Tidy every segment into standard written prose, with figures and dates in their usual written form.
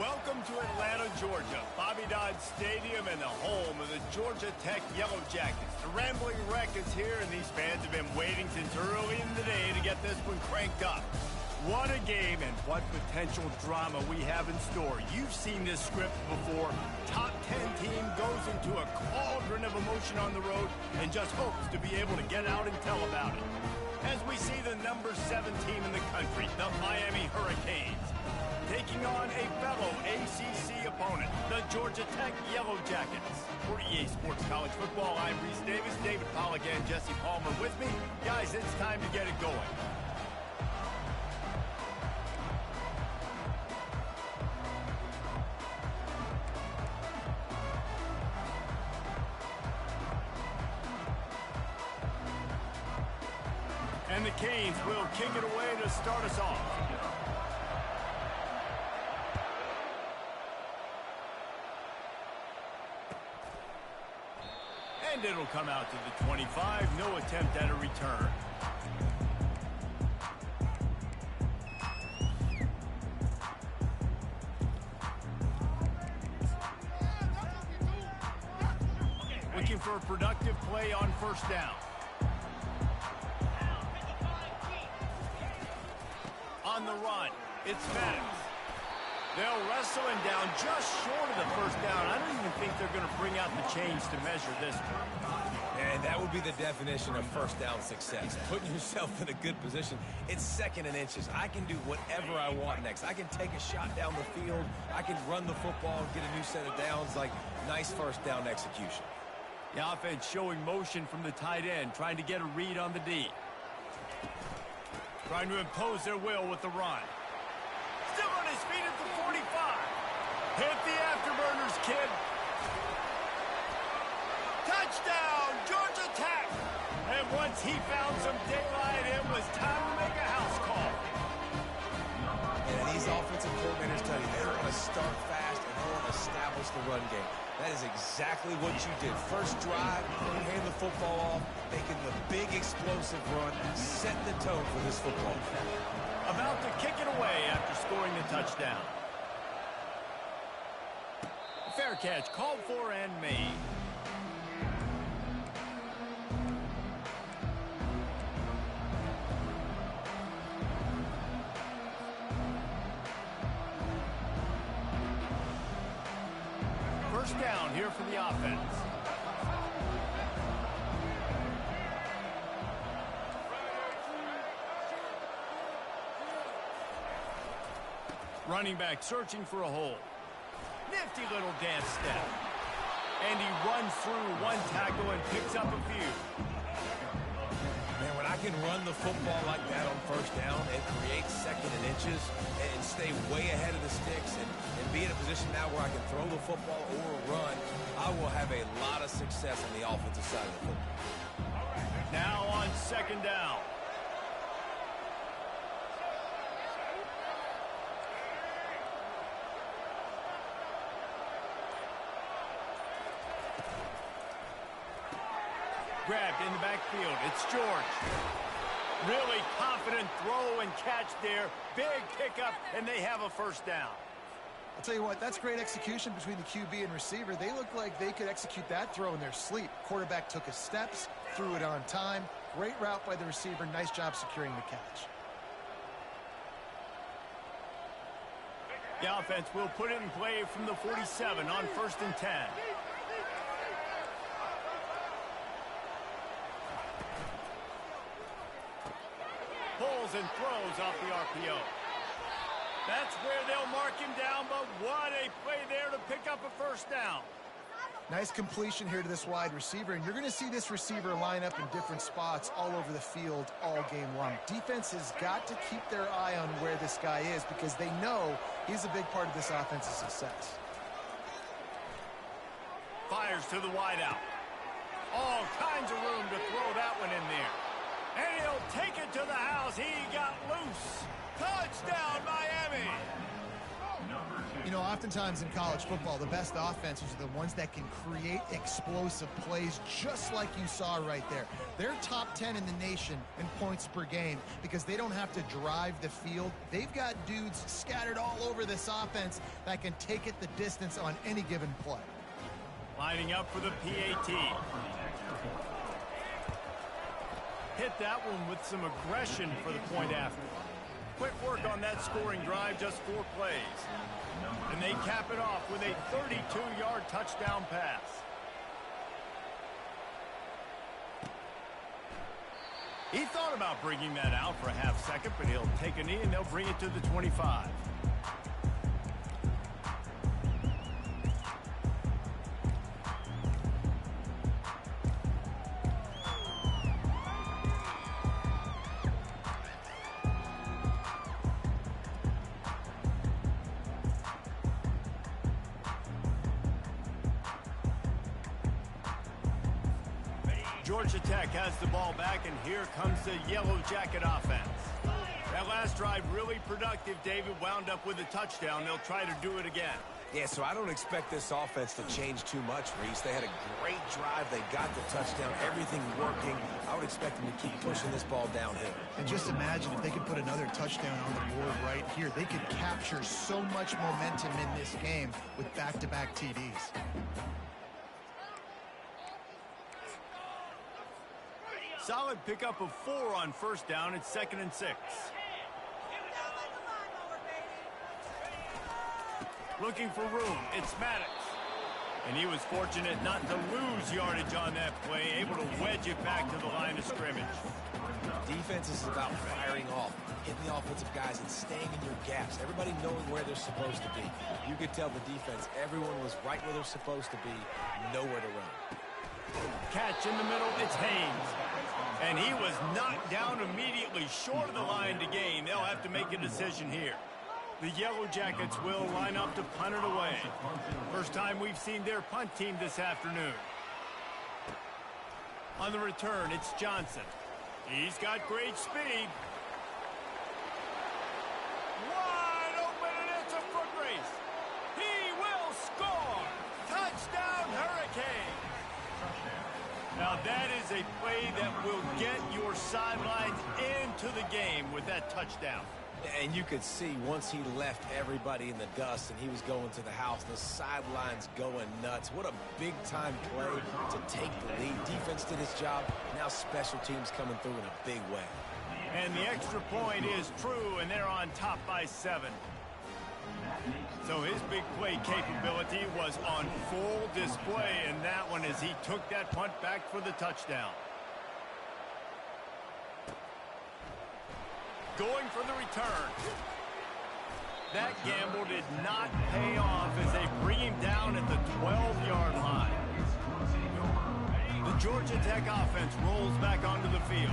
Welcome to Atlanta, Georgia, Bobby Dodd Stadium and the home of the Georgia Tech Yellow Jackets. The Rambling Wreck is here, and these fans have been waiting since early in the day to get this one cranked up. What a game and what potential drama we have in store. You've seen this script before. Top 10 team goes into a cauldron of emotion on the road and just hopes to be able to get out and tell about it. As we see the number 7 team in the country, the Miami Hurricanes, taking on a fellow ACC opponent, the Georgia Tech Yellow Jackets. For EA Sports College Football, I'm Reese Davis, David Pollack, and Jesse Palmer with me. Guys, it's time to get it going. And the Canes will kick it away to start us off. And it'll come out to the 25. No attempt at a return. Looking for a productive play on first down. On the run, it's Maddox. They'll wrestle him down just short of the first down. I don't even think they're going to bring out the chains to measure this one. And that would be the definition of first down success. Putting yourself in a good position. It's second and inches. I can do whatever I want next. I can take a shot down the field. I can run the football and get a new set of downs. Like, nice first down execution. The offense showing motion from the tight end, trying to get a read on the D. Trying to impose their will with the run. Still on his feet at the 45. Hit the afterburners, kid. Touchdown, Georgia Tech. And once he found some daylight, it was time to make a house call. And these offensive coordinators tell you they want to start fast and they want to establish the run game. That is exactly what you did. First drive, you hand the football off, making the big explosive run, setting the tone for this football. About to kick it away after scoring the touchdown. Fair catch called for and made. First down here for the offense. Running back searching for a hole. Nifty little dance step. And he runs through one tackle and picks up a few. Man, when I can run the football like that on first down and create second and inches and stay way ahead of the sticks and be in a position now where I can throw the football or run, I will have a lot of success on the offensive side of the football. Now on second down. Grabbed in the backfield. It's George. Really confident throw and catch there. Big pickup, and they have a first down. I'll tell you what, that's great execution between the QB and receiver. They look like they could execute that throw in their sleep. Quarterback took his steps, threw it on time. Great route by the receiver. Nice job securing the catch. The offense will put it in play from the 47 on first and 10. Pulls and throws off the RPO. That's where they'll mark him down, but what a play there to pick up a first down. Nice completion here to this wide receiver, and you're going to see this receiver line up in different spots all over the field all game long. Defense has got to keep their eye on where this guy is because they know he's a big part of this offense's success. Fires to the wideout. All kinds of room to throw that one in there. And he'll take it to the house. He got loose. Touchdown, Miami. You know, oftentimes in college football, the best offenses are the ones that can create explosive plays, just like you saw right there. They're top 10 in the nation in points per game because they don't have to drive the field. They've got dudes scattered all over this offense that can take it the distance on any given play. Lining up for the PAT. Hit that one with some aggression for the point after. Quick work on that scoring drive, just 4 plays. And they cap it off with a 32-yard touchdown pass. He thought about bringing that out for a half second, but he'll take a knee and they'll bring it to the 25. Georgia Tech has the ball back, and here comes the Yellow Jacket offense. That last drive really productive. David wound up with a touchdown. They'll try to do it again. Yeah, so I don't expect this offense to change too much, Reese. They had a great drive. They got the touchdown. Everything working. I would expect them to keep pushing this ball downhill. And just imagine if they could put another touchdown on the board right here. They could capture so much momentum in this game with back-to-back TDs. Solid pickup of 4 on first down. It's 2nd and 6. Looking for room. It's Maddox. And he was fortunate not to lose yardage on that play, able to wedge it back to the line of scrimmage. Defense is about firing off, hitting the offensive guys, and staying in your gaps. Everybody knowing where they're supposed to be. You could tell the defense, everyone was right where they're supposed to be, nowhere to run. Catch in the middle. It's Haynes. And he was knocked down immediately short of the line to gain. They'll have to make a decision here. The Yellow Jackets will line up to punt it away. First time we've seen their punt team this afternoon. On the return, it's Johnson. He's got great speed. Wide open, and it's a foot race. He will score. Touchdown, Hurricane. Now that is a play that will get your sidelines into the game with that touchdown. And you could see once he left everybody in the dust and he was going to the house, the sidelines going nuts. What a big-time play to take the lead. Defense did his job. Now special teams coming through in a big way. And the extra point is true, and they're on top by 7. So his big play capability was on full display in that one as he took that punt back for the touchdown. Going for the return. That gamble did not pay off as they bring him down at the 12-yard line. The Georgia Tech offense rolls back onto the field.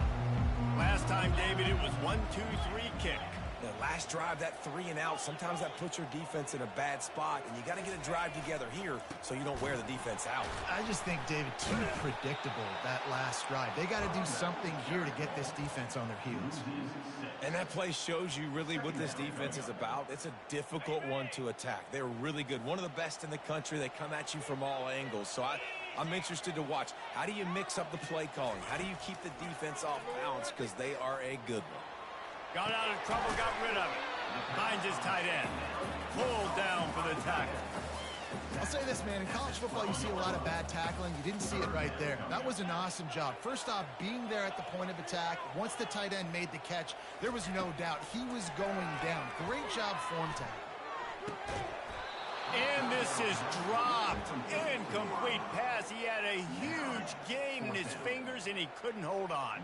Last time, David, it was 1-2-3 kick. The last drive, that 3 and out, sometimes that puts your defense in a bad spot, and you got to get a drive together here so you don't wear the defense out. I just think, David, too predictable, that last drive. They got to do something here to get this defense on their heels. And that play shows you really what this defense is about. It's a difficult one to attack. They're really good. One of the best in the country. They come at you from all angles. So I'm interested to watch. How do you mix up the play calling? How do you keep the defense off balance? Because they are a good one. Got out of trouble, got rid of it. Finds his tight end. Pulled down for the tackle. I'll say this, man. In college football, you see a lot of bad tackling. You didn't see it right there. That was an awesome job. First off, being there at the point of attack. Once the tight end made the catch, there was no doubt he was going down. Great job form tackle. And this is dropped. Incomplete pass. He had a huge gain in his fingers, and he couldn't hold on.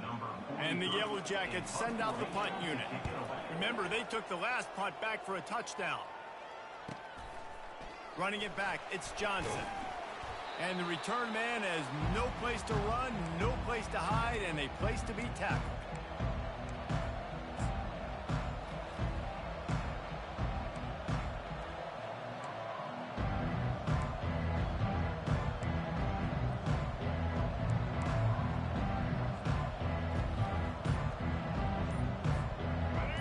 And the Yellow Jackets send out the punt unit. Remember, they took the last punt back for a touchdown. Running it back, it's Johnson. And the return man has no place to run, no place to hide, and a place to be tackled.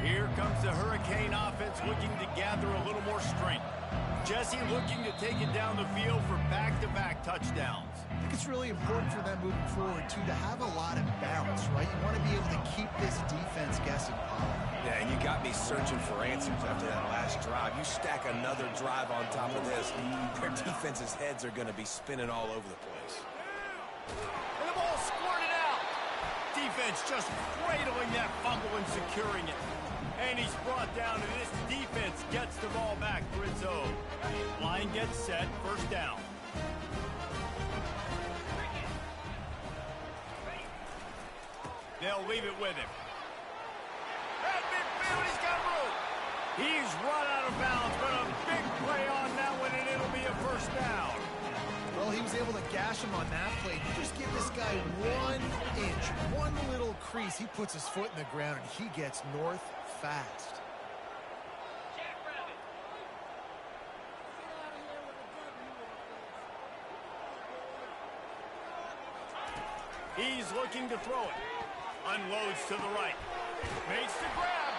Here comes the Hurricane offense looking to gather a little more strength. Jesse looking to take it down the field for back-to-back touchdowns. I think it's really important for them moving forward, too, to have a lot of balance, right? You want to be able to keep this defense guessing, Paul. Yeah, and you got me searching for answers after that last drive. You stack another drive on top of this, their defense's heads are going to be spinning all over the place. And the ball squirted out. Defense just cradling that fumble and securing it. And he's brought down, and this defense gets the ball back for its own. Line gets set, first down. They'll leave it with him. At midfield, he's got room. He's run out of bounds, but a big play on that one, and it'll be a first down. Well, he was able to gash him on that play. You just give this guy 1 inch, one little crease. He puts his foot in the ground, and he gets north fast. He's looking to throw it. Unloads to the right. Makes the grab.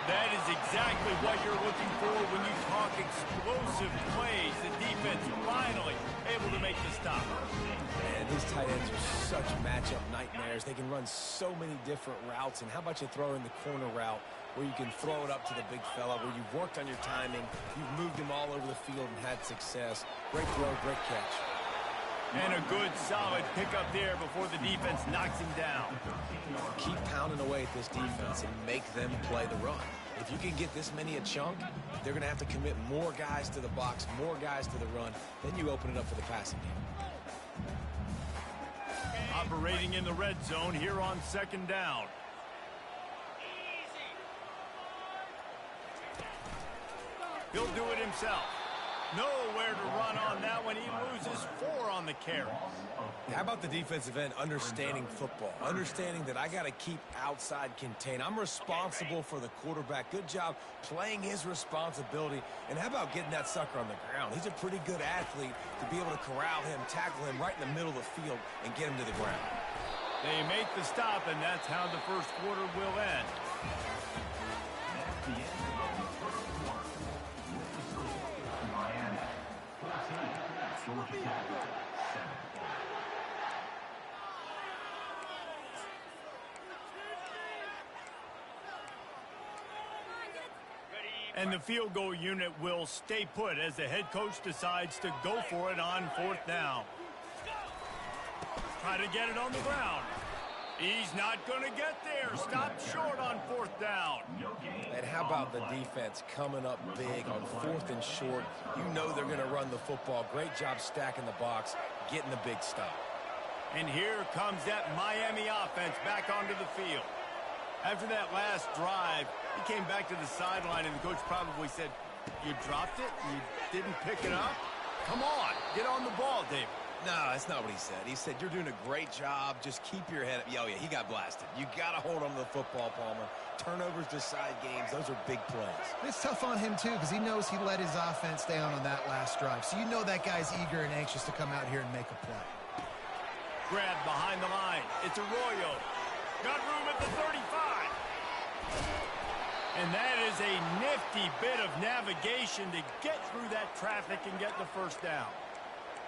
That is exactly what you're looking for when you talk explosive plays. The defense finally able to make the stop. Man, these tight ends are such matchup nightmares. They can run so many different routes. And how about you throw in the corner route where you can throw it up to the big fella, where you've worked on your timing, you've moved him all over the field and had success. Great throw, great catch. And a good, solid pickup there before the defense knocks him down. Keep pounding away at this defense and make them play the run. If you can get this many a chunk, they're going to have to commit more guys to the box, more guys to the run. Then you open it up for the passing game. Operating in the red zone here on second down. He'll do it himself. Nowhere to run on that one. He loses 4 on the carry. How about the defensive end understanding football? Understanding that I got to keep outside contain. I'm responsible for the quarterback. Good job playing his responsibility. And how about getting that sucker on the ground? He's a pretty good athlete to be able to corral him, tackle him right in the middle of the field, and get him to the ground. They make the stop, and that's how the first quarter will end. And the field goal unit will stay put as the head coach decides to go for it on 4th down. Try to get it on the ground. He's not going to get there. Stopped short on 4th down. And how about the defense coming up big on 4th and short? You know they're going to run the football. Great job stacking the box, getting the big stop. And here comes that Miami offense back onto the field. After that last drive, he came back to the sideline, and the coach probably said, "You dropped it? You didn't pick it up? Come on, get on the ball, David." No, that's not what he said. He said, "You're doing a great job. Just keep your head up." Oh, yeah, he got blasted. You got to hold on to the football, Palmer. Turnovers decide games. Those are big plays. It's tough on him, too, because he knows he let his offense down on that last drive. So you know that guy's eager and anxious to come out here and make a play. Grab behind the line. It's Arroyo. Got room at the 35. And that is a nifty bit of navigation to get through that traffic and get the first down.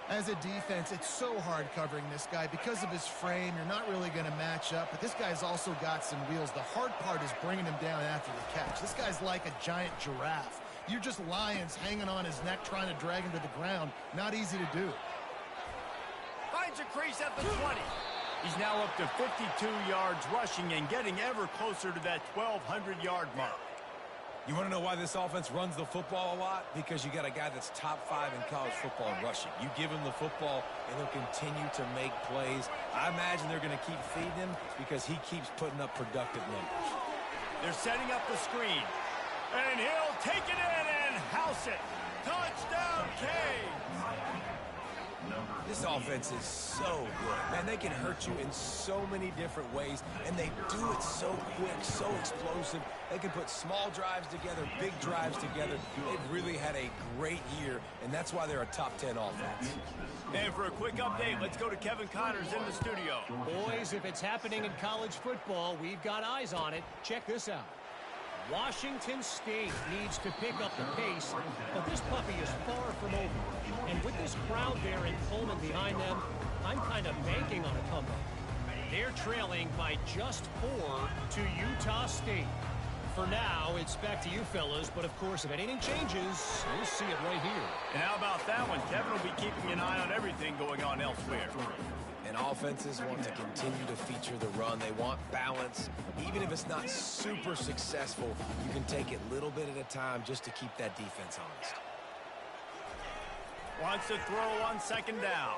As a defense, it's so hard covering this guy. Because of his frame, you're not really going to match up. But this guy's also got some wheels. The hard part is bringing him down after the catch. This guy's like a giant giraffe. You're just lions hanging on his neck trying to drag him to the ground. Not easy to do. Finds a crease at the 20. He's now up to 52 yards rushing and getting ever closer to that 1,200-yard mark. You want to know why this offense runs the football a lot? Because you got a guy that's top 5 in college football in rushing. You give him the football, and he'll continue to make plays. I imagine they're going to keep feeding him because he keeps putting up productive numbers. They're setting up the screen. And he'll take it in and house it. Touchdown, Canes! This offense is so good. Man, they can hurt you in so many different ways, and they do it so quick, so explosive. They can put small drives together, big drives together. They've really had a great year, and that's why they're a top 10 offense. And for a quick update, let's go to Kevin Connors in the studio. Boys, if it's happening in college football, we've got eyes on it. Check this out. Washington State needs to pick up the pace, but this puppy is far from over. And with this crowd there in Pullman behind them, I'm kind of banking on a comeback. They're trailing by just 4 to Utah State. For now, it's back to you fellas, but of course, if anything changes, we'll see it right here. And how about that one? Kevin will be keeping an eye on everything going on elsewhere. And offenses want to continue to feature the run. They want balance. Even if it's not super successful, you can take it a little bit at a time just to keep that defense honest. Wants to throw on second down.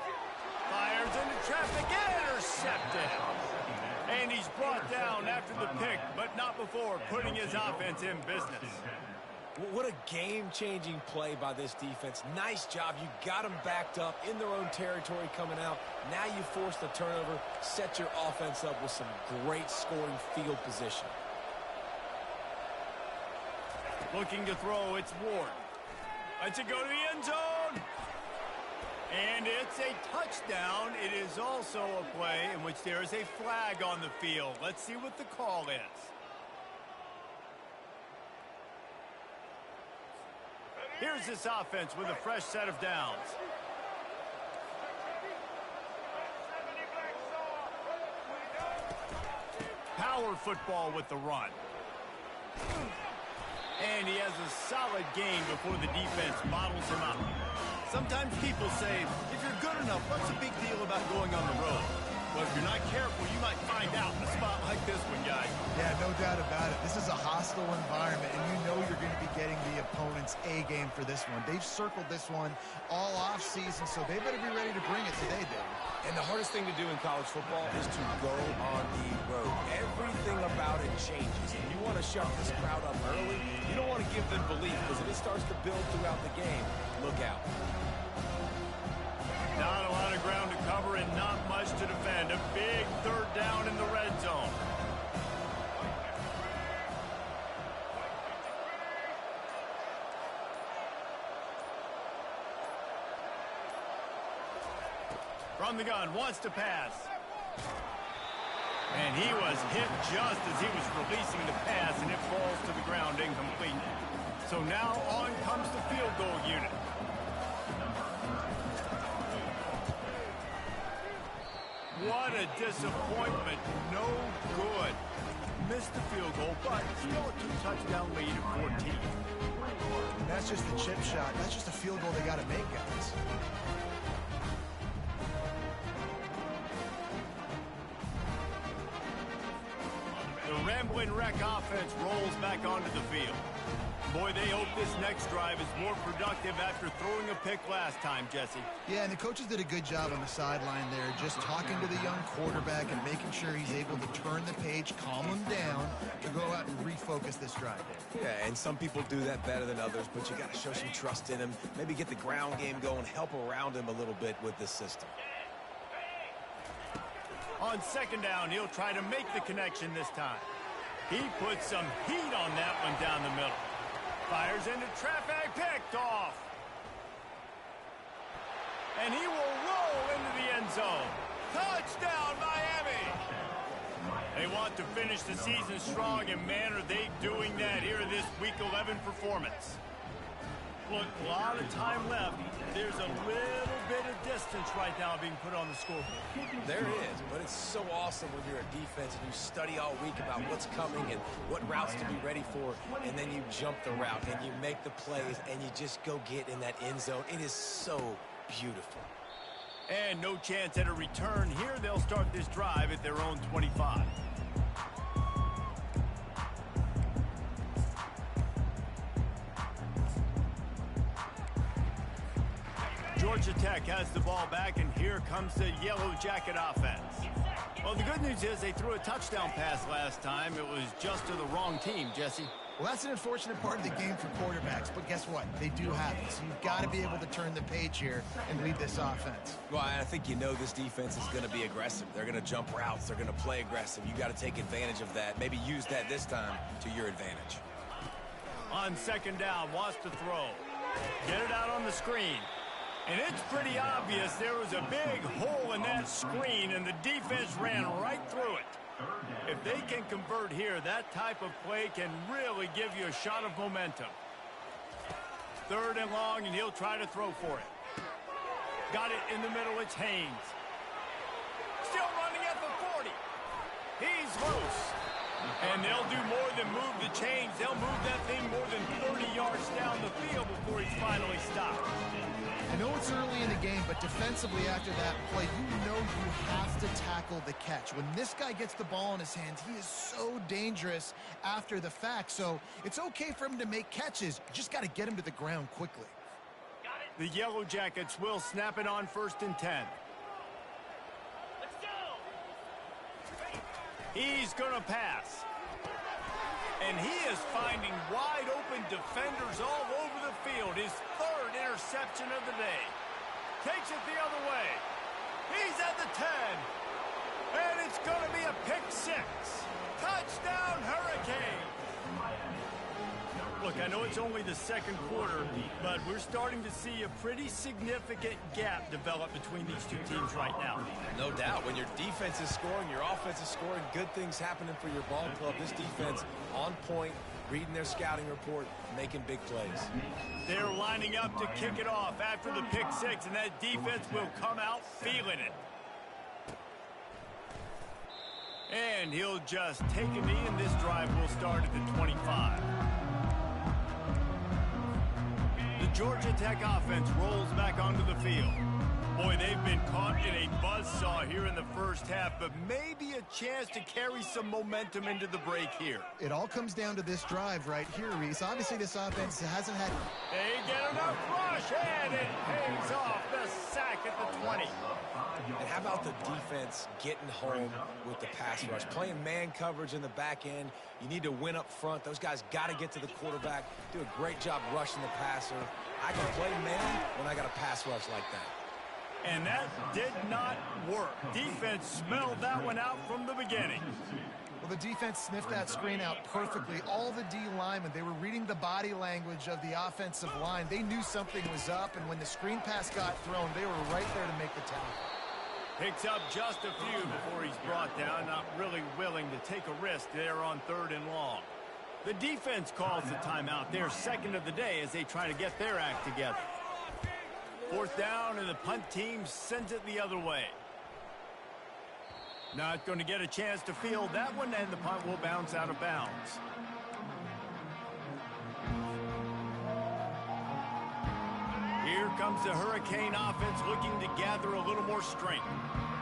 Fires into traffic, intercepted. And he's brought down after the pick, but not before putting his offense in business. What a game-changing play by this defense. Nice job. You got them backed up in their own territory coming out. Now you force the turnover, set your offense up with some great scoring field position. Looking to throw, it's Ward. Lets it go to the end zone. And it's a touchdown. It is also a play in which there is a flag on the field. Let's see what the call is. Here's this offense with a fresh set of downs. Power football with the run. And he has a solid gain before the defense bottles him up. Sometimes people say, if you're good enough, what's the big deal about going on the road? Well, if you're not careful, you might find out in a spot like this one, guys. Yeah, no doubt about it. This is a hostile environment, and you know you're going to be getting the opponent's A game for this one. They've circled this one all off season, so they better be ready to bring it today, Dave. And the hardest thing to do in college football is to go on the road. Everything about it changes. And you want to shut this crowd up early. You don't want to give them belief, because if it starts to build throughout the game, look out. Not a lot of ground to cover and not much to defend. A big third down in the red zone. From the gun, wants to pass. And he was hit just as he was releasing the pass, and it falls to the ground incomplete. So now on comes the field goal unit. What a disappointment. No good. Missed the field goal, but still a two-touchdown lead at 14. And that's just the chip shot. That's just a field goal they got to make, guys. The Rambling Wreck offense rolls back onto the field. Boy, they hope this next drive is more productive after throwing a pick last time, Jesse. Yeah, and the coaches did a good job on the sideline there, just talking to the young quarterback and making sure he's able to turn the page, calm him down, to go out and refocus this drive there. Yeah, and some people do that better than others, but you got to show some trust in him, maybe get the ground game going, help around him a little bit with this system. On second down, he'll try to make the connection this time. He puts some heat on that one down the middle. Fires into traffic, picked off. And he will roll into the end zone. Touchdown, Miami! They want to finish the season strong, and man, are they doing that here in this Week 11 performance. Look, a lot of time left. There's a little bit of distance right now being put on the scoreboard. There is, but it's so awesome when you're a defense and you study all week about what's coming and what routes to be ready for, and then you jump the route and you make the plays and you just go get in that end zone. It is so beautiful. And no chance at a return here. They'll start this drive at their own 25. Georgia Tech has the ball back, and here comes the Yellow Jacket offense. Well, the good news is they threw a touchdown pass last time. It was just to the wrong team, Jesse. Well, that's an unfortunate part of the game for quarterbacks, but guess what? They do have it, so you've got to be able to turn the page here and lead this offense. Well, I think you know this defense is going to be aggressive. They're going to jump routes. They're going to play aggressive. You got to take advantage of that. Maybe use that this time to your advantage. On second down, wants to throw. Get it out on the screen. And it's pretty obvious there was a big hole in that screen, and the defense ran right through it. If they can convert here, that type of play can really give you a shot of momentum. 3rd and long, and he'll try to throw for it. Got it in the middle. It's Haynes. Still running at the 40. He's loose. And they'll do more than move the chains. They'll move that thing more than 30 yards down the field before he's finally stopped. I know it's early in the game, but defensively after that play, you know you have to tackle the catch. When this guy gets the ball in his hands, he is so dangerous after the fact. So it's okay for him to make catches. You just got to get him to the ground quickly. The Yellow Jackets will snap it on 1st and 10. Let's go! He's going to pass. And he is finding wide open defenders all over the field. His 3rd interception of the day. Takes it the other way. He's at the 10. And it's going to be a pick 6. Touchdown, Hurricanes. Look, I know it's only the 2nd quarter, but we're starting to see a pretty significant gap develop between these two teams right now. No doubt. When your defense is scoring, your offense is scoring, good things happening for your ball club. This defense on point, reading their scouting report, making big plays. They're lining up to kick it off after the pick 6, and that defense will come out feeling it. And he'll just take a knee, and this drive will start at the 25. The Georgia Tech offense rolls back onto the field. Boy, they've been caught in a buzzsaw here in the first half, but maybe a chance to carry some momentum into the break here. It all comes down to this drive right here, Reese. Obviously, this offense hasn't had... They get enough rush, and it pays off. The sack at the 20. And how about the defense getting home with the pass rush? Playing man coverage in the back end. You need to win up front. Those guys got to get to the quarterback. Do a great job rushing the passer. I can play man when I got a pass rush like that. And that did not work. Defense smelled that one out from the beginning. Well, the defense sniffed that screen out perfectly. All the D linemen, they were reading the body language of the offensive line. They knew something was up, and when the screen pass got thrown, they were right there to make the tackle. Picks up just a few before he's brought down, not really willing to take a risk there on 3rd and long. The defense calls the timeout, their 2nd of the day, as they try to get their act together. 4th down, and the punt team sends it the other way. Not going to get a chance to field that one, and the punt will bounce out of bounds. Here comes the Hurricane offense looking to gather a little more strength.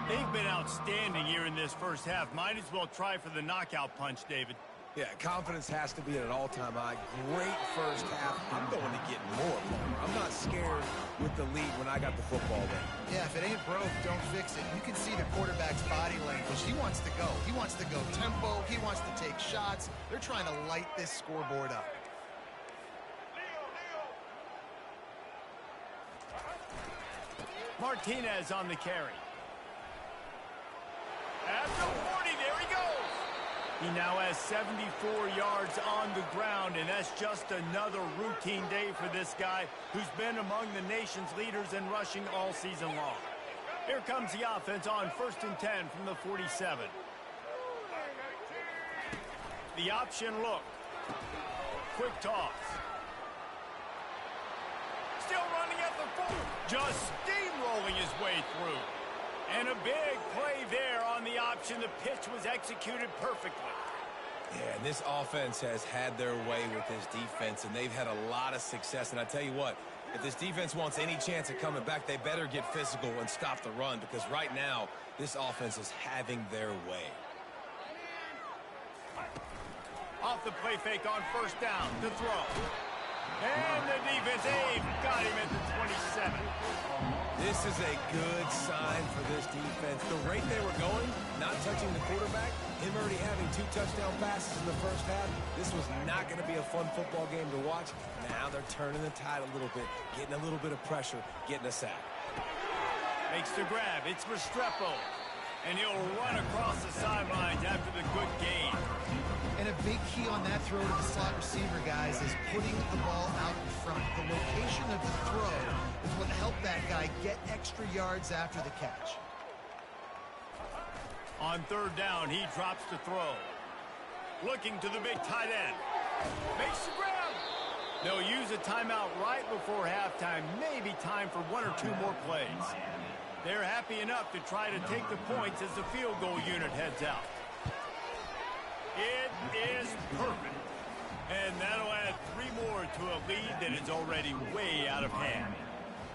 They've been outstanding here in this first half. Might as well try for the knockout punch, David. Yeah, confidence has to be at an all-time high. Great first half. I'm going to get more. I'm not scared with the lead when I got the football there. Yeah, if it ain't broke, don't fix it. You can see the quarterback's body language. He wants to go. He wants to go tempo. He wants to take shots. They're trying to light this scoreboard up. Martinez on the carry. At the 40, there he goes. He now has 74 yards on the ground, and that's just another routine day for this guy who's been among the nation's leaders in rushing all season long. Here comes the offense on 1st and 10 from the 47. The option look. Quick toss. Still running at the 4. Just steamrolling his way through. And a big play there on the option. The pitch was executed perfectly. Yeah, and this offense has had their way with this defense, and they've had a lot of success. And I tell you what, if this defense wants any chance of coming back, they better get physical and stop the run, because right now, this offense is having their way. Off the play fake on 1st down to throw. And the defense, they've got him at the 27. This is a good sign for this defense. The rate they were going, not touching the quarterback, him already having 2 touchdown passes in the first half, this was not going to be a fun football game to watch. Now they're turning the tide a little bit, getting a little bit of pressure, getting a sack. Makes the grab. It's Restrepo. And he'll run across the sidelines after the good gain. And a big key on that throw to the slot receiver, guys, is putting the ball out in front. The location of the throw is what helped that guy get extra yards after the catch. On third down, he drops to throw. Looking to the big tight end. Makes the grab. They'll use a timeout right before halftime. Maybe time for one or two more plays. They're happy enough to try to take the points as the field goal unit heads out. It is perfect. And that'll add 3 more to a lead that is already way out of hand.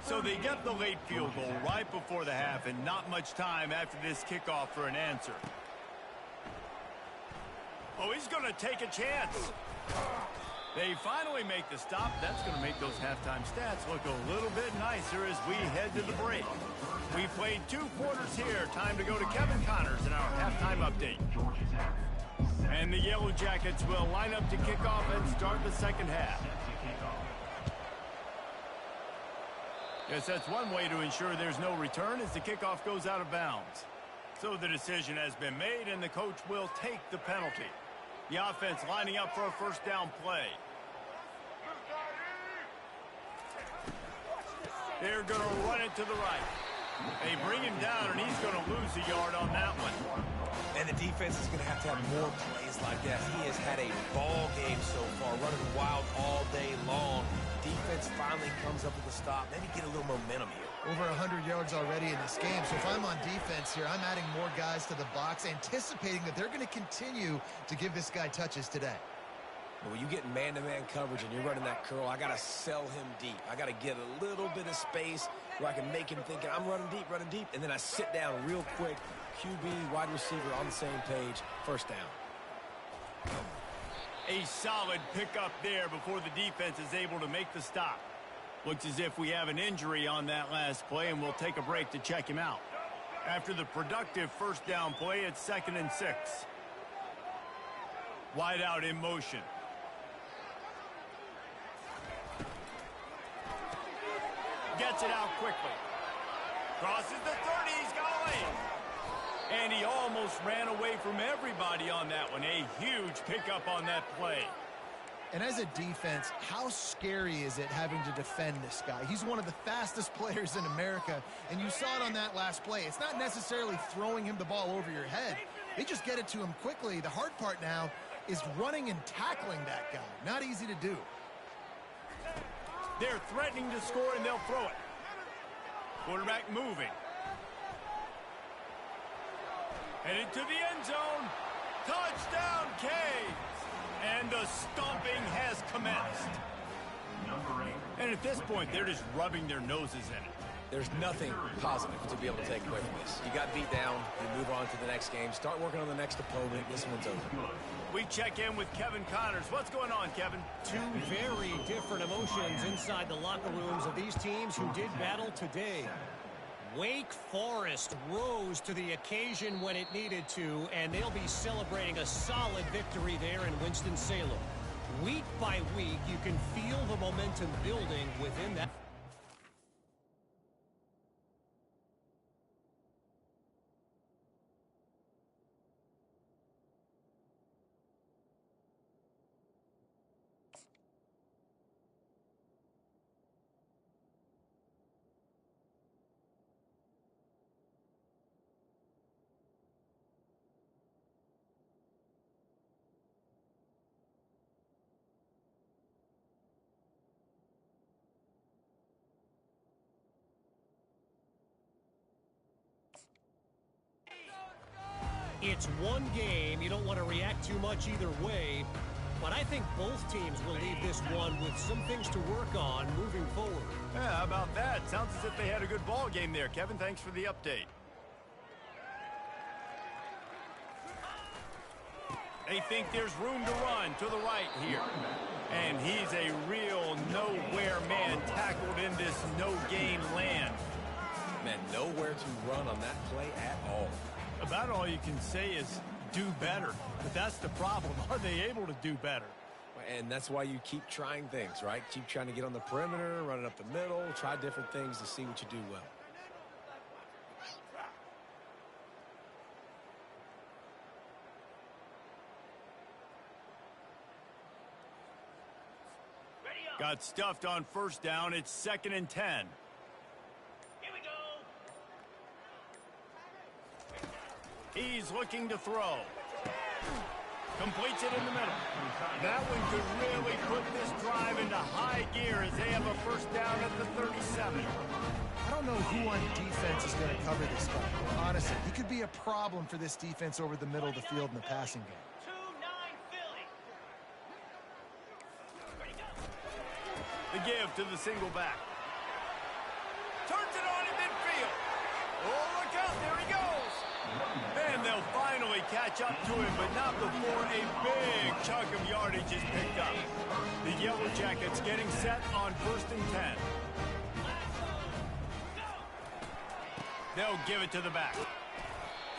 So they get the late field goal right before the half and not much time after this kickoff for an answer. Oh, he's going to take a chance. They finally make the stop. That's going to make those halftime stats look a little bit nicer as we head to the break. We played 2 quarters here. Time to go to Kevin Connors in our halftime update. And the Yellow Jackets will line up to kick off and start the second half. Guess that's one way to ensure there's no return as the kickoff goes out of bounds. So the decision has been made and the coach will take the penalty. The offense lining up for a first down play. They're going to run it to the right. They bring him down, and he's going to lose a yard on that one. And the defense is going to have more plays like that. He has had a ball game so far, running wild all day long. Defense finally comes up with a stop. Maybe get a little momentum here. Over 100 yards already in this game. So if I'm on defense here, I'm adding more guys to the box, anticipating that they're going to continue to give this guy touches today. When you get man-to-man coverage and you're running that curl, I got to sell him deep. I got to get a little bit of space where I can make him think I'm running deep, and then I sit down real quick. QB, wide receiver on the same page. First down. A solid pickup there before the defense is able to make the stop. Looks as if we have an injury on that last play, and we'll take a break to check him out. After the productive first down play, it's 2nd and 6. Wide out in motion. Gets it out quickly. Crosses the 30. He's got a lane. And he almost ran away from everybody on that one. A huge pickup on that play. And as a defense, how scary is it having to defend this guy? He's one of the fastest players in America, and you saw it on that last play. It's not necessarily throwing him the ball over your head. They just get it to him quickly. The hard part now is running and tackling that guy. Not easy to do. They're threatening to score, and they'll throw it. Quarterback moving. Headed to the end zone. Touchdown, Canes. And the stomping has commenced. And at this point, they're just rubbing their noses in it. There's nothing positive to be able to take away from this. You got beat down, you move on to the next game, start working on the next opponent. This one's over. We check in with Kevin Connors. What's going on, Kevin? 2 very different emotions inside the locker rooms of these teams who did battle today. Wake Forest rose to the occasion when it needed to, and they'll be celebrating a solid victory there in Winston-Salem. Week by week, you can feel the momentum building within that. It's one game. You don't want to react too much either way. But I think both teams will leave this one with some things to work on moving forward. Yeah, how about that? Sounds as if they had a good ball game there. Kevin, thanks for the update. They think there's room to run to the right here. And he's a real nowhere man tackled in this no-gain land. Man, nowhere to run on that play at all. About all you can say is do better. But that's the problem. Are they able to do better? And that's why you keep trying things, right? Keep trying to get on the perimeter, run it up the middle, try different things to see what you do well. Got stuffed on first down. It's 2nd and 10. He's looking to throw. Completes it in the middle. That one could really put this drive into high gear as they have a first down at the 37. I don't know who on defense is going to cover this guy. Honestly, he could be a problem for this defense over the middle of the field in the passing game. The give to the single back. Turns it on in midfield. Oh, look out, there he goes. And they'll finally catch up to him, but not before a big chunk of yardage is picked up. The Yellow Jackets getting set on 1st and 10. They'll give it to the back.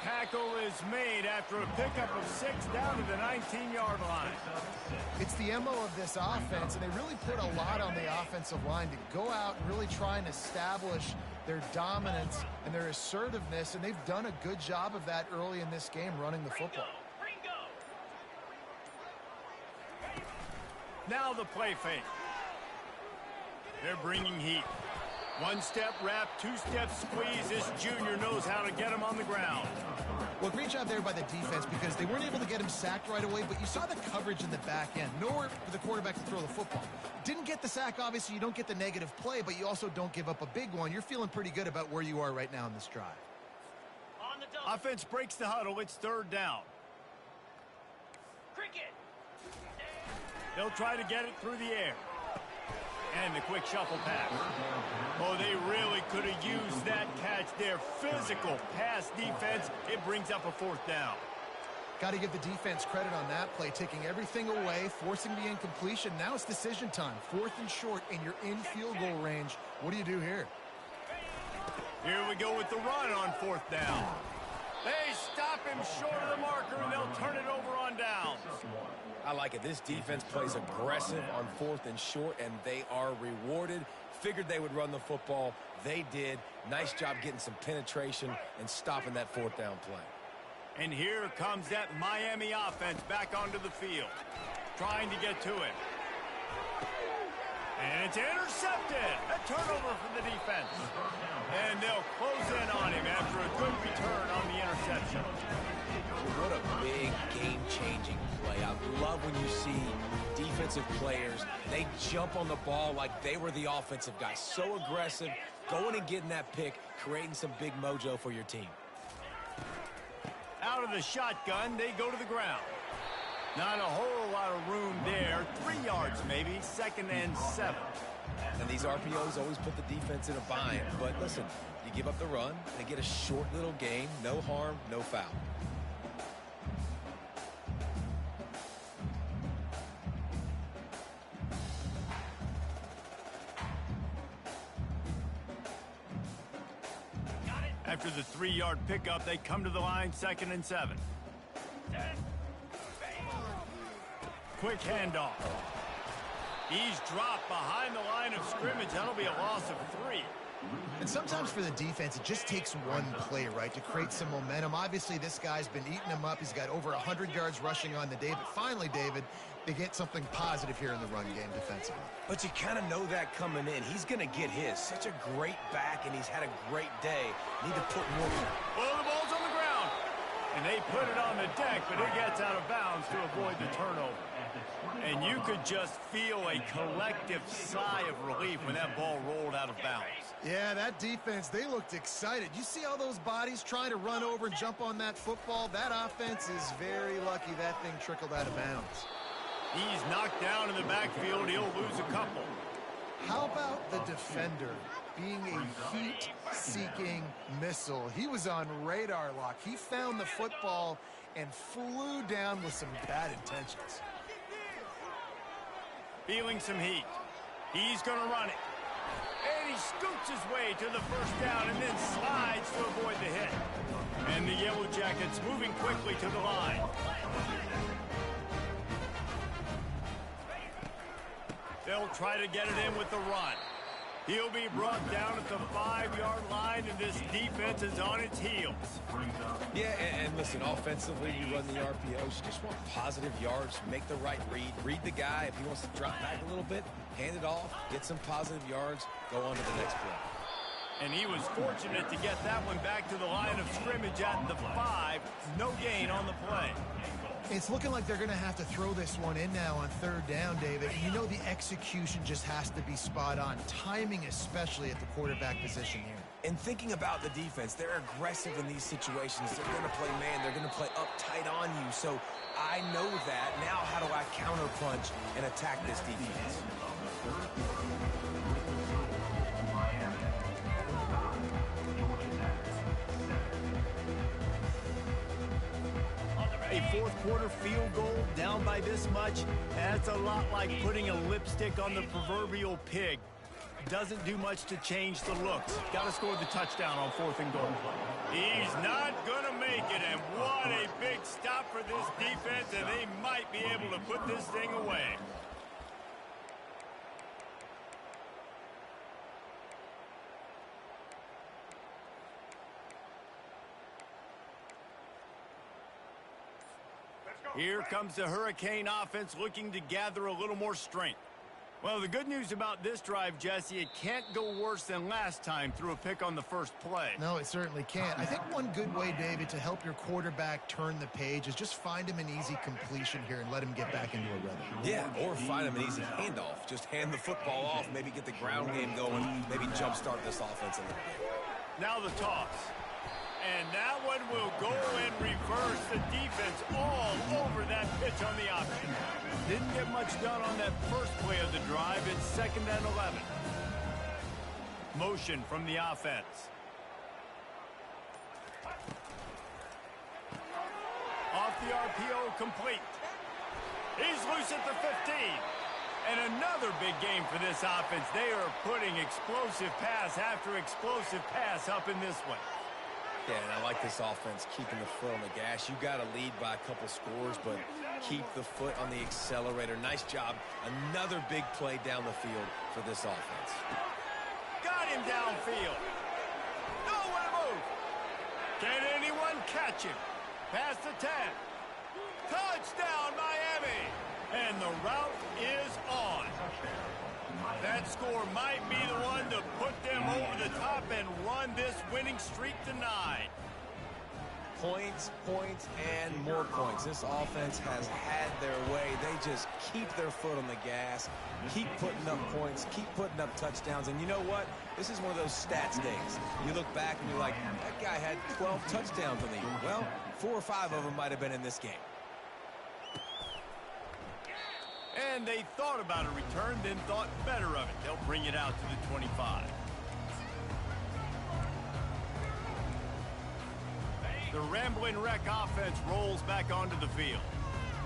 Tackle is made after a pickup of 6 down to the 19-yard line. It's the MO of this offense, and they really put a lot on the offensive line to go out and really try and establish their dominance and their assertiveness, and they've done a good job of that early in this game running the football. Now the play fake. They're bringing heat. 1-step wrap, 2-step squeeze. This junior knows how to get him on the ground. Well, great job there by the defense because they weren't able to get him sacked right away, but you saw the coverage in the back end. Nowhere for the quarterback to throw the football. Didn't get the sack, obviously. You don't get the negative play, but you also don't give up a big one. You're feeling pretty good about where you are right now in this drive. Offense breaks the huddle. It's 3rd down. Cricket. They'll try to get it through the air. And the quick shuffle pass. Oh, they really could have used that catch there. Physical pass defense. It brings up a 4th down. Got to give the defense credit on that play, taking everything away, forcing the incompletion. Now it's decision time. 4th and short, and you're in field goal range. What do you do here? Here we go with the run on 4th down. They stop him short of the marker, and they'll turn it over on downs. I like it. This defense plays aggressive on 4th and short, and they are rewarded. Figured they would run the football. They did. Nice job getting some penetration and stopping that 4th down play. And here comes that Miami offense back onto the field, trying to get to it. And it's intercepted. A turnover for the defense. And they'll close in on him after a good return on the interception. What a big game-changing play. I love when you see defensive players, they jump on the ball like they were the offensive guy. So aggressive, going and getting that pick, creating some big mojo for your team. Out of the shotgun, they go to the ground. Not a whole lot of room there. 3 yards maybe, 2nd and 7. And these RPOs always put the defense in a bind. But listen, you give up the run, they get a short little gain, no harm, no foul. After the 3-yard pickup, they come to the line, 2nd and 7. Quick handoff. He's dropped behind the line of scrimmage. That'll be a loss of 3. And sometimes for the defense, it just takes one play, right, to create some momentum. Obviously, this guy's been eating him up. He's got over 100 yards rushing on the day. But finally, David, they get something positive here in the run game defensively. But you kind of know that coming in. He's going to get his. Such a great back, and he's had a great day. Need to put more. Well, the ball's on the ground. And they put it on the deck, but it gets out of bounds to avoid the turnover. And you could just feel a collective sigh of relief when that ball rolled out of bounds. Yeah, that defense, they looked excited. You see all those bodies trying to run over and jump on that football? That offense is very lucky that thing trickled out of bounds. He's knocked down in the backfield. He'll lose a couple. How about the defender being a heat-seeking missile? He was on radar lock. He found the football and flew down with some bad intentions. Feeling some heat. He's going to run it. And he scoots his way to the first down and then slides to avoid the hit. And the Yellow Jackets moving quickly to the line. They'll try to get it in with the run. He'll be brought down at the 5-yard line, and this defense is on its heels. Yeah, and listen, offensively, you run the RPOs. You just want positive yards, make the right read. Read the guy. If he wants to drop back a little bit, hand it off, get some positive yards, go on to the next play. And he was fortunate to get that one back to the line of scrimmage at the 5. No gain on the play. It's looking like they're going to have to throw this one in now on third down, David. You know the execution just has to be spot on. Timing especially at the quarterback position here. And thinking about the defense, they're aggressive in these situations. They're going to play man. They're going to play up tight on you. So I know that. Now how do I counterpunch and attack this defense? A fourth quarter field goal down by this much, that's a lot like putting a lipstick on the proverbial pig. Doesn't do much to change the looks. Got to score the touchdown on 4th and goal. He's not going to make it, and what a big stop for this defense, and they might be able to put this thing away. Here comes the Hurricane offense looking to gather a little more strength. Well, the good news about this drive, Jesse, it can't go worse than last time through a pick on the first play. No, it certainly can't. I think one good way, David, to help your quarterback turn the page is just find him an easy completion here and let him get back into a rhythm. Yeah, or find him an easy handoff. Just hand the football off, maybe get the ground game going, maybe jumpstart this offense a little bit. Now the toss. And that one will go and reverse the defense all over that pitch on the option. Didn't get much done on that first play of the drive. It's 2nd and 11. Motion from the offense. Off the RPO, complete. He's loose at the 15. And another big game for this offense. They are putting explosive pass after explosive pass up in this one. Yeah, and I like this offense keeping the foot on the gas. You got to lead by a couple scores, but keep the foot on the accelerator. Nice job. Another big play down the field for this offense. Got him downfield. Nowhere to move. Can anyone catch him? Past the 10. Touchdown, Miami. And the route is on. That score might be the one to put them over the top and run this winning streak to 9. Points, points, and more points. This offense has had their way. They just keep their foot on the gas, keep putting up points, keep putting up touchdowns. And you know what? This is one of those stats days. You look back and you're like, that guy had 12 touchdowns in the year. Well, 4 or 5 of them might have been in this game. And they thought about a return, then thought better of it. They'll bring it out to the 25. The Rambling Wreck offense rolls back onto the field.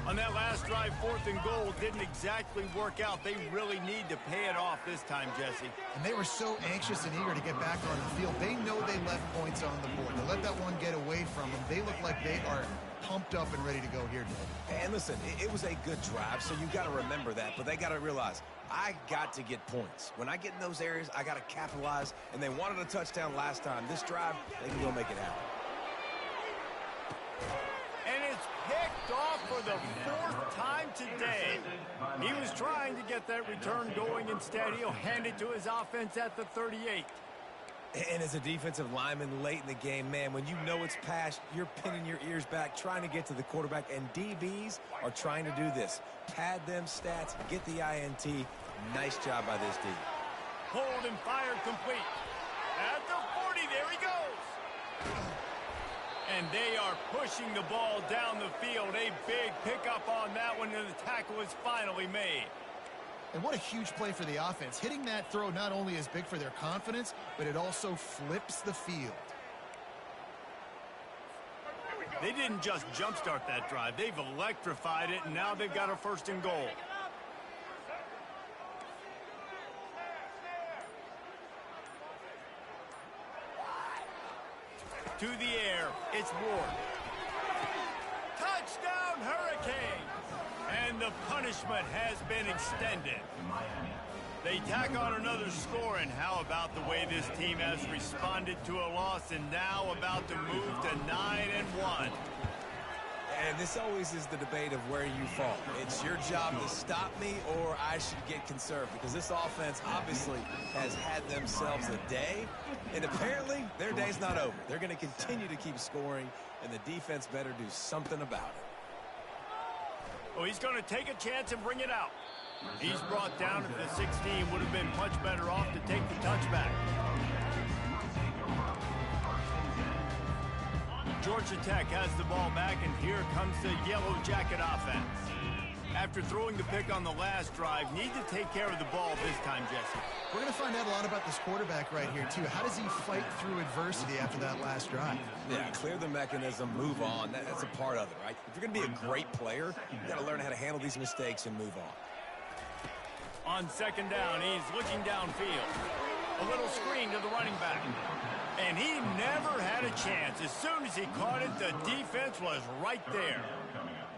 On that last drive, 4th and goal didn't exactly work out. They really need to pay it off this time, Jesse. And they were so anxious and eager to get back on the field. They know they left points on the board. They let that one get away from them. They look like they are pumped up and ready to go here today. And listen, it was a good drive, so you got to remember that. But they got to realize, I got to get points. When I get in those areas, I got to capitalize. And they wanted a touchdown last time. This drive, they can go make it happen. And it's picked off for the 4th time today. He was trying to get that return going. Instead, he'll hand it to his offense at the 38. And as a defensive lineman late in the game, man, when you know it's past, you're pinning your ears back, trying to get to the quarterback, and DBs are trying to do this. Pad them stats, get the INT. Nice job by this D. Hold and fired complete. At the 40, there he goes. And they are pushing the ball down the field. A big pickup on that one, and the tackle is finally made. And what a huge play for the offense. Hitting that throw not only is big for their confidence, but it also flips the field. They didn't just jumpstart that drive. They've electrified it, and now they've got a 1st and goal. To the air, it's Ward. Touchdown, Hurricane! And the punishment has been extended. They tack on another score, and how about the way this team has responded to a loss and now about to move to 9-1. And this always is the debate of where you fall. It's your job to stop me or I should get conserved, because this offense obviously has had themselves a day, and apparently their day's not over. They're going to continue to keep scoring, and the defense better do something about it. Well, he's going to take a chance and bring it out. He's brought down at the 16. Would have been much better off to take the touchback. Georgia Tech has the ball back, and here comes the Yellow Jacket offense. After throwing the pick on the last drive, need to take care of the ball this time, Jesse. We're going to find out a lot about this quarterback right here, too. How does he fight through adversity after that last drive? Yeah, clear the mechanism, move on. That's a part of it, right? If you're going to be a great player, you've got to learn how to handle these mistakes and move on. On second down, he's looking downfield. A little screen to the running back. And he never had a chance. As soon as he caught it, the defense was right there.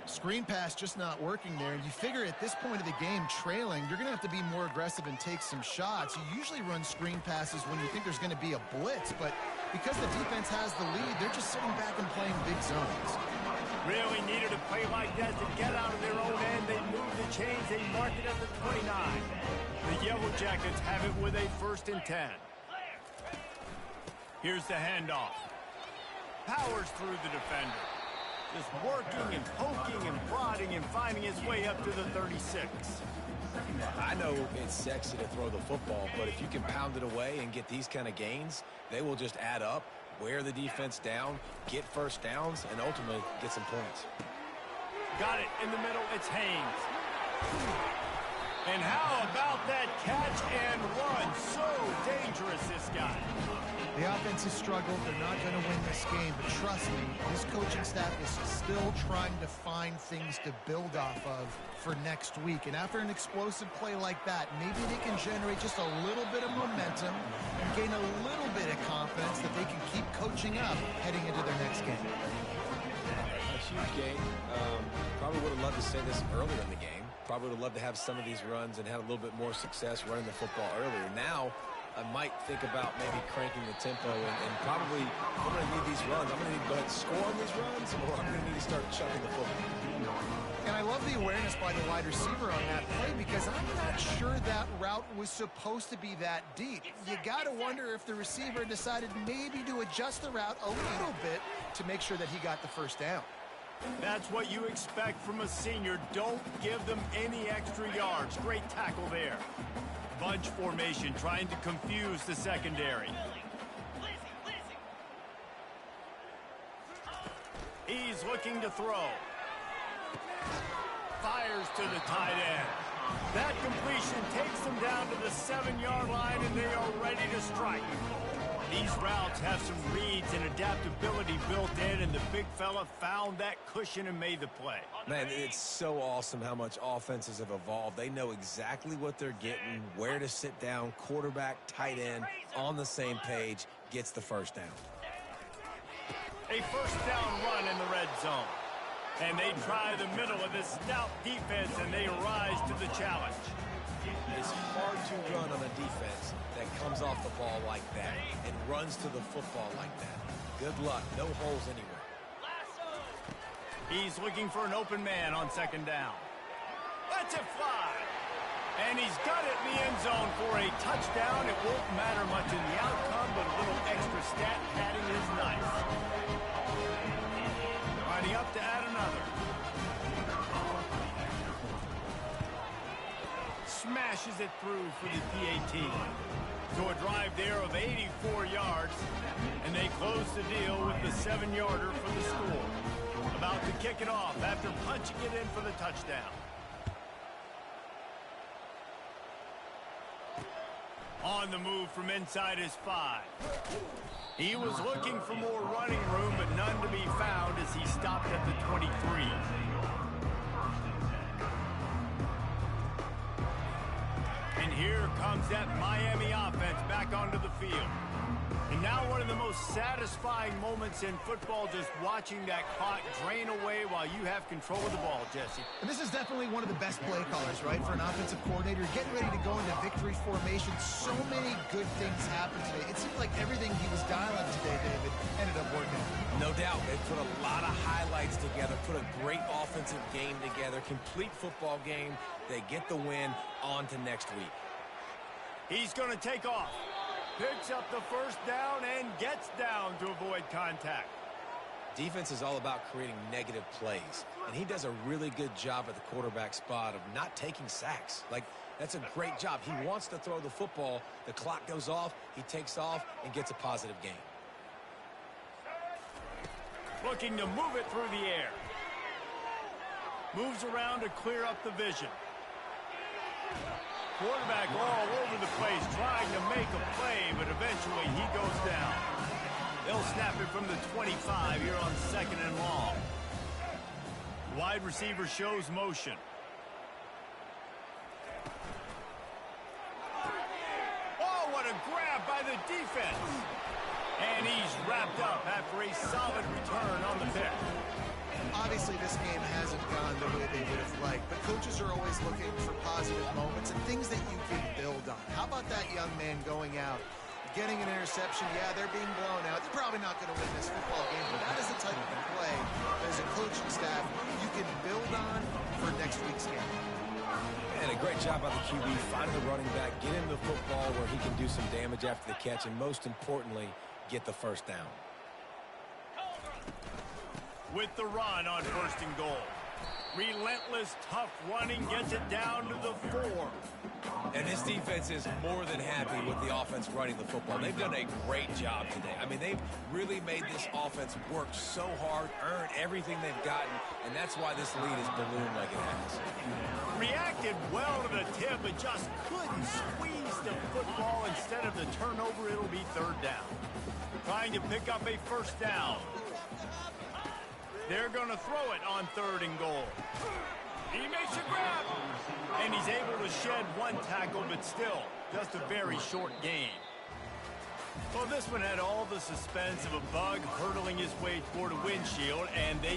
Screen pass just not working there. And you figure at this point of the game, trailing, you're going to have to be more aggressive and take some shots. You usually run screen passes when you think there's going to be a blitz, but because the defense has the lead, they're just sitting back and playing big zones. Really needed a play like that to get out of their own end. They move the chains. They mark it at the 29. The Yellow Jackets have it with a 1st and 10. Here's the handoff. Powers through the defender. Just working and poking and prodding and finding his way up to the 36. I know it's sexy to throw the football, but if you can pound it away and get these kind of gains, they will just add up, wear the defense down, get first downs, and ultimately get some points. Got it in the middle. It's Haynes. And how about that catch and run? So dangerous, this guy. The offense has struggled. They're not going to win this game, but trust me, this coaching staff is still trying to find things to build off of for next week. And after an explosive play like that, maybe they can generate just a little bit of momentum and gain a little bit of confidence that they can keep coaching up heading into their next game. A huge game. Probably would have loved to say this earlier in the game. Probably would have loved to have some of these runs and had a little bit more success running the football earlier. Now, I might think about maybe cranking the tempo and probably, I'm going to need these runs. I'm going to need to go ahead and score on these runs, or I'm going to need to start chucking the football. And I love the awareness by the wide receiver on that play, because I'm not sure that route was supposed to be that deep. You got to wonder if the receiver decided maybe to adjust the route a little bit to make sure that he got the first down. That's what you expect from a senior. Don't give them any extra yards. Great tackle there. Bunch formation, trying to confuse the secondary. He's looking to throw. Fires to the tight end. That completion takes them down to the 7-yard line, and they are ready to strike. These routes have some reads and adaptability built in, and the big fella found that cushion and made the play. Man, it's so awesome how much offenses have evolved. They know exactly what they're getting, where to sit down, quarterback, tight end, on the same page, gets the first down. A first down run in the red zone. And they try the middle of this stout defense, and they rise to the challenge. It's hard to run on a defense that comes off the ball like that and runs to the football like that. Good luck. No holes anywhere. He's looking for an open man on second down. Let's it fly. And he's got it in the end zone for a touchdown. It won't matter much in the outcome, but a little extra stat padding is nice. Lining up to add another. Smashes it through for the PAT. So a drive there of 84 yards, and they close the deal with the 7-yarder for the score. About to kick it off after punching it in for the touchdown. On the move from inside his 5. He was looking for more running room, but none to be found as he stopped at the 23. And here comes that Miami offense back onto the field. And now one of the most satisfying moments in football, just watching that clock drain away while you have control of the ball, Jesse. And this is definitely one of the best play callers, right, for an offensive coordinator. Getting ready to go into victory formation. So many good things happened today. It seemed like everything he was dialing today, David, ended up working. No doubt. They put a lot of highlights together put a great offensive game together, complete football game. They get the win. On to next week. He's going to take off. Picks up the first down and gets down to avoid contact. Defense is all about creating negative plays, and he does a really good job at the quarterback spot of not taking sacks. Like, that's a great job. He wants to throw the football. The clock goes off. He takes off and gets a positive gain. Looking to move it through the air. Moves around to clear up the vision. Quarterback all over the place trying to make a play, but eventually he goes down. They'll snap it from the 25 here on 2nd and long. Wide receiver shows motion. Oh, what a grab by the defense. And he's wrapped up after a solid return on the pick. Obviously, this game hasn't gone the way they would have liked, but coaches are always looking for positive moments and things that you can build on. How about that young man going out, getting an interception? Yeah, they're being blown out. They're probably not going to win this football game, but that is the type of play as a coaching staff you can build on for next week's game. And a great job by the QB, finding the running back, get him the football where he can do some damage after the catch, and most importantly, get the first down. With the run on 1st and goal. Relentless, tough running gets it down to the 4. And this defense is more than happy with the offense running the football. They've done a great job today. I mean, they've really made this offense work so hard, earn everything they've gotten, and that's why this lead is ballooned like it has. Reacted well to the tip, but just couldn't squeeze the football. Instead of the turnover, it'll be 3rd down. Trying to pick up a first down. They're going to throw it on 3rd and goal. He makes a grab. And he's able to shed one tackle, but still, just a very short gain. Well, this one had all the suspense of a bug hurtling his way toward a windshield, and they